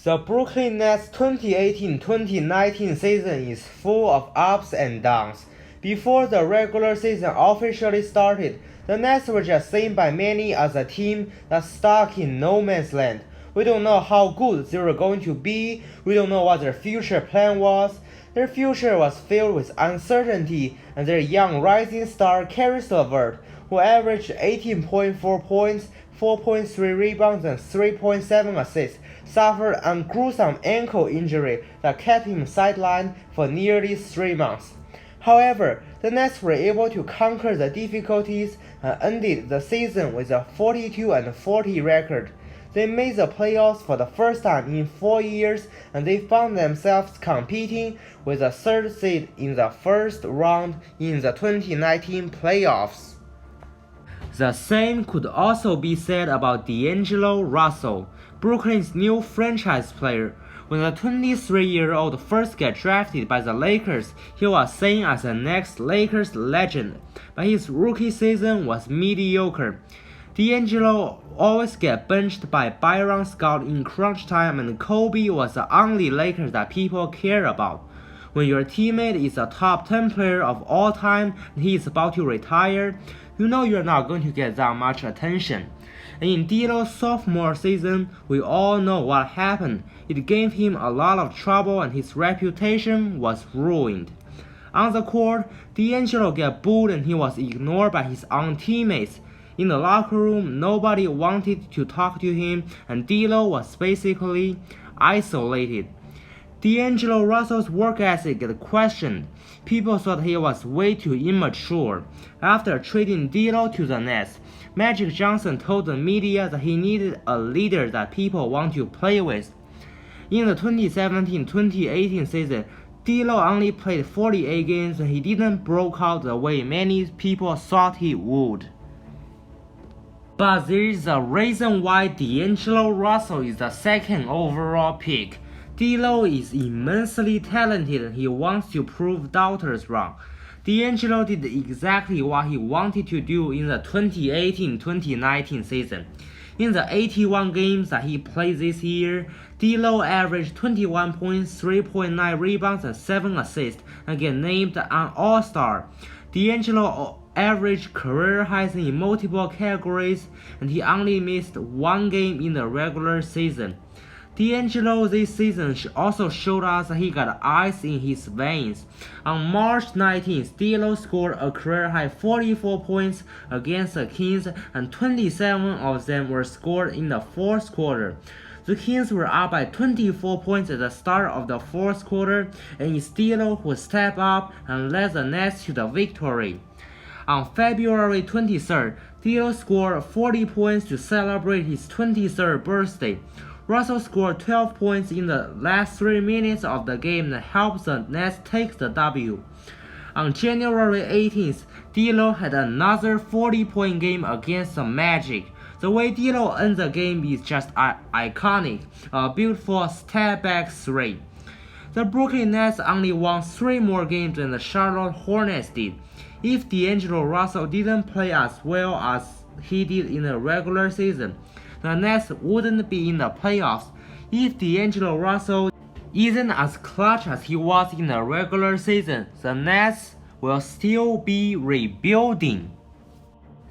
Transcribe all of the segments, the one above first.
The Brooklyn Nets 2018-2019 season is full of ups and downs. Before the regular season officially started, the Nets were just seen by many as a team that's stuck in no man's land. We don't know how good they were going to be, we don't know what their future plan was. Their future was filled with uncertainty, and their young rising star Kyrie Irving, who averaged 18.4 points, 4.3 rebounds, and 3.7 assists, suffered a gruesome ankle injury that kept him sidelined for nearly 3 months. However, the Nets were able to conquer the difficulties and ended the season with a 42-40 record. They made the playoffs for the first time in 4 years, and they found themselves competing with a third seed in the first round in the 2019 playoffs. The same could also be said about DAngelo Russell, Brooklyn's new franchise player. When the 23-year-old first got drafted by the Lakers, he was seen as the next Lakers legend, but his rookie season was mediocre. DAngelo always get benched by Byron Scott in crunch time, and Kobe was the only Lakers that people care about. When your teammate is a top 10 player of all time and he is about to retire, you know you're not going to get that much attention. And in D'Lo's sophomore season, we all know what happened. It gave him a lot of trouble and his reputation was ruined. On the court, DAngelo got booed and he was ignored by his own teammates. In the locker room, nobody wanted to talk to him, and D'Lo was basically isolated. DAngelo Russell's work ethic got questioned. People thought he was way too immature. After trading D'Lo to the Nets, Magic Johnson told the media that he needed a leader that people want to play with. In the 2017-2018 season, D'Lo only played 48 games and he didn't break out the way many people thought he would. But there is a reason why DAngelo Russell is the second overall pick. D'Lo is immensely talented and he wants to prove doubters wrong. DAngelo did exactly what he wanted to do in the 2018-2019 season. In the 81 games that he played this year, D'Lo averaged 21 points, 3.9 rebounds, and 7 assists, and get named an All-Star. DAngelo averaged career highs in multiple categories, and he only missed 1 game in the regular season. DAngelo this season also showed us that he got ice in his veins. On March 19th, D'Lo scored a career-high 44 points against the Kings, and 27 of them were scored in the fourth quarter. The Kings were up by 24 points at the start of the fourth quarter, and it's D'Lo who stepped up and led the Nets to the victory. On February 23rd, D'Lo scored 40 points to celebrate his 23rd birthday. Russell scored 12 points in the last 3 minutes of the game that helped the Nets take the W. On January 18th, D'Lo had another 40-point game against the Magic. The way D'Lo ends the game is just iconic, a beautiful step-back 3. The Brooklyn Nets only won 3 more games than the Charlotte Hornets did. If DAngelo Russell didn't play as well as he did in the regular season, the Nets wouldn't be in the playoffs. If DAngelo Russell isn't as clutch as he was in the regular season, the Nets will still be rebuilding.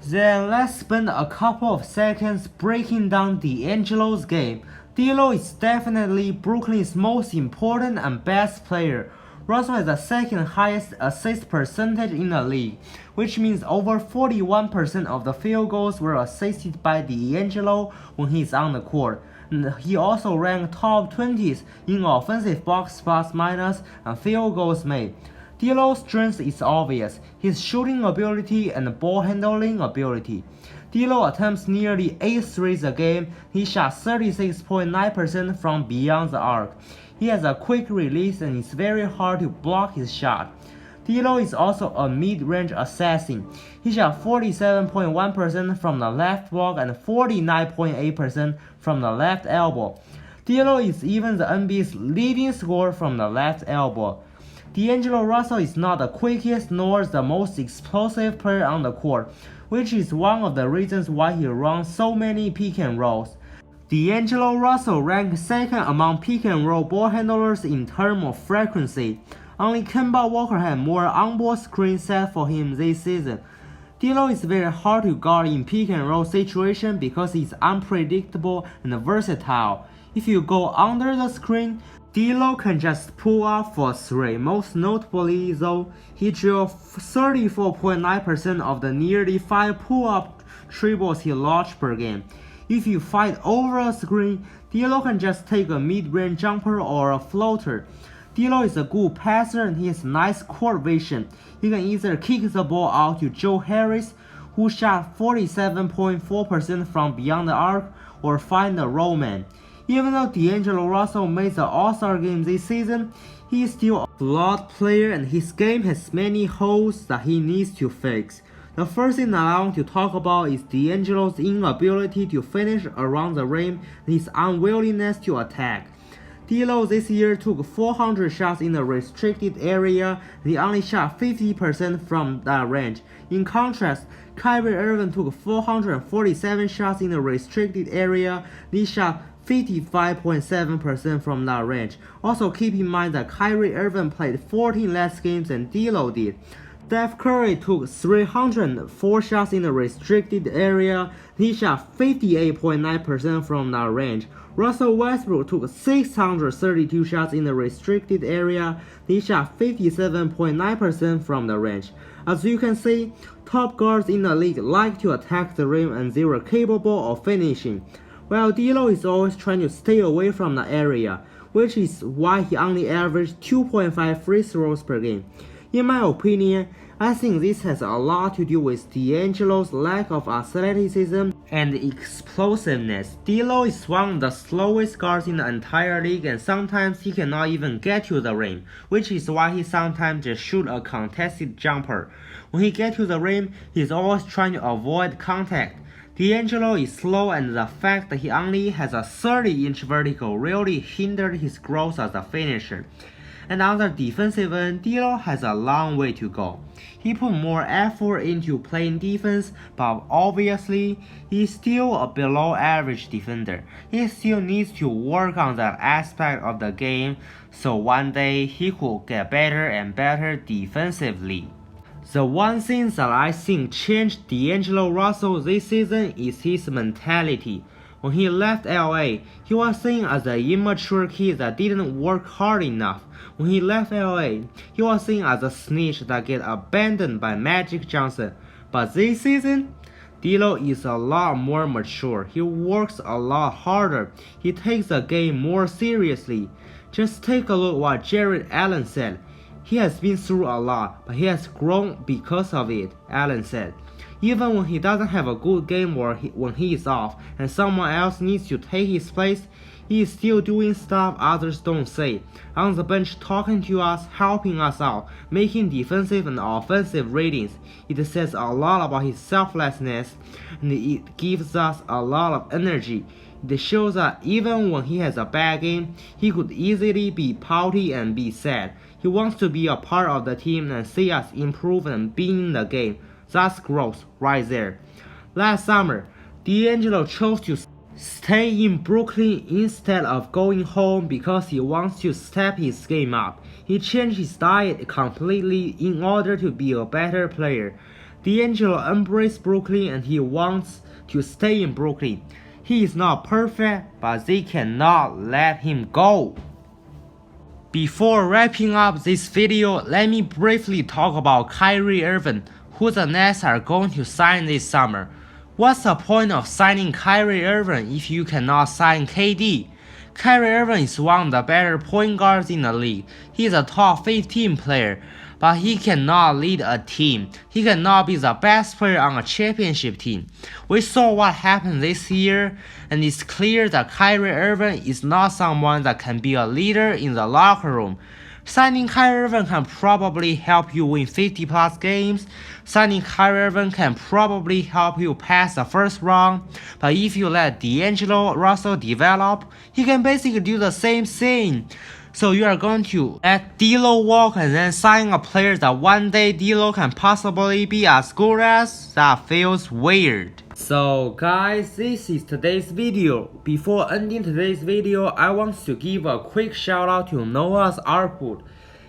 Then let's spend a couple of seconds breaking down DAngelo's game. D'Lo is definitely Brooklyn's most important and best player. Russell has the second highest assist percentage in the league, which means over 41% of the field goals were assisted by DAngelo when he's on the court. And he also ranked top 20s in offensive box spots minus and field goals made. D'Lo's strength is obvious, his shooting ability and ball handling ability. D'Lo attempts nearly 8 threes a game. He shot 36.9% from beyond the arc. He has a quick release and it's very hard to block his shot. D'Lo is also a mid-range assassin. He shot 47.1% from the left block and 49.8% from the left elbow. D'Lo is even the NBA's leading scorer from the left elbow. DAngelo Russell is not the quickest nor the most explosive player on the court, which is one of the reasons why he runs so many pick and rolls. DAngelo Russell ranked second among pick-and-roll ball handlers in terms of frequency. Only Kemba Walker had more on-ball screens set for him this season. D'Lo is very hard to guard in pick-and-roll situations because he's unpredictable and versatile. If you go under the screen, D'Lo can just pull up for three. Most notably, though, he drew 34.9% of the nearly 5 pull-up triples he launched per game. If you fight over a screen, D'Lo can just take a mid-range jumper or a floater. D'Lo is a good passer and he has nice court vision. He can either kick the ball out to Joe Harris, who shot 47.4% from beyond the arc, or find a roll man. Even though DAngelo Russell made the All-Star game this season, he is still a flawed player and his game has many holes that he needs to fix. The first thing I want to talk about is DAngelo's inability to finish around the rim and his unwillingness to attack. D'Lo this year took 400 shots in the restricted area and he only shot 50% from that range. In contrast, Kyrie Irving took 447 shots in the restricted area and he shot 55.7% from that range. Also keep in mind that Kyrie Irving played 14 less games than D'Lo did. Steph Curry took 304 shots in the restricted area. He shot 58.9% from that range. Russell Westbrook took 632 shots in the restricted area. He shot 57.9% from the range. As you can see, top guards in the league like to attack the rim and they were capable of finishing, while D'Lo is always trying to stay away from the area, which is why he only averaged 2.5 free throws per game. In my opinion, I think this has a lot to do with DAngelo's lack of athleticism and explosiveness. D'Lo is one of the slowest guards in the entire league and sometimes he cannot even get to the rim, which is why he sometimes just shoot a contested jumper. When he gets to the rim, he's always trying to avoid contact. DAngelo is slow and the fact that he only has a 30-inch vertical really hindered his growth as a finisher. And on the defensive end, D'Lo has a long way to go. He put more effort into playing defense, but obviously, he's still a below-average defender. He still needs to work on that aspect of the game, so one day he could get better and better defensively. The one thing that I think changed DAngelo Russell this season is his mentality. When he left LA, he was seen as an immature kid that didn't work hard enough. When he left LA, he was seen as a snitch that get abandoned by Magic Johnson. But this season, D'Lo is a lot more mature. He works a lot harder. He takes the game more seriously. Just take a look what Jared Allen said. He has been through a lot, but he has grown because of it, Allen said. Even when he doesn't have a good game or when he is off and someone else needs to take his place, he is still doing stuff others don't say. On the bench talking to us, helping us out, making defensive and offensive ratings. It says a lot about his selflessness and it gives us a lot of energy. It shows that even when he has a bad game, he could easily be pouty and be sad. He wants to be a part of the team and see us improve and be in the game. That's growth right there. Last summer, DAngelo chose to stay in Brooklyn instead of going home because he wants to step his game up. He changed his diet completely in order to be a better player. DAngelo embraced Brooklyn and he wants to stay in Brooklyn. He is not perfect, but they cannot let him go. Before wrapping up this video, let me briefly talk about Kyrie Irving, who the Nets are going to sign this summer. What's the point of signing Kyrie Irving if you cannot sign KD? Kyrie Irving is one of the better point guards in the league. He's a top 15 player, but he cannot lead a team. He cannot be the best player on a championship team. We saw what happened this year, and it's clear that Kyrie Irving is not someone that can be a leader in the locker room. Signing Kyrie Irving can probably help you win 50+ games. Signing Kyrie Irving can probably help you pass the first round. But if you let DAngelo Russell develop, he can basically do the same thing. So you are going to let D'Lo walk and then sign a player that one day D'Lo can possibly be as good as? That feels weird. So guys, this is today's video. Before ending today's video, I want to give a quick shout out to Noah's Output.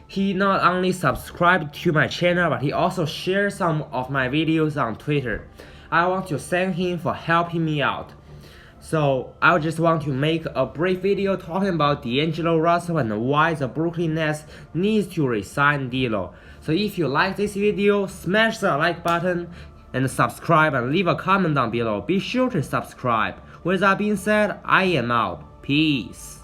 He not only subscribed to my channel, but he also shared some of my videos on Twitter. I want to thank him for helping me out. So I just want to make a brief video talking about DAngelo Russell and why the Brooklyn Nets needs to resign D'Lo. So if you like this video, smash the like button and subscribe and leave a comment down below. Be sure to subscribe. With that being said, I am out. Peace.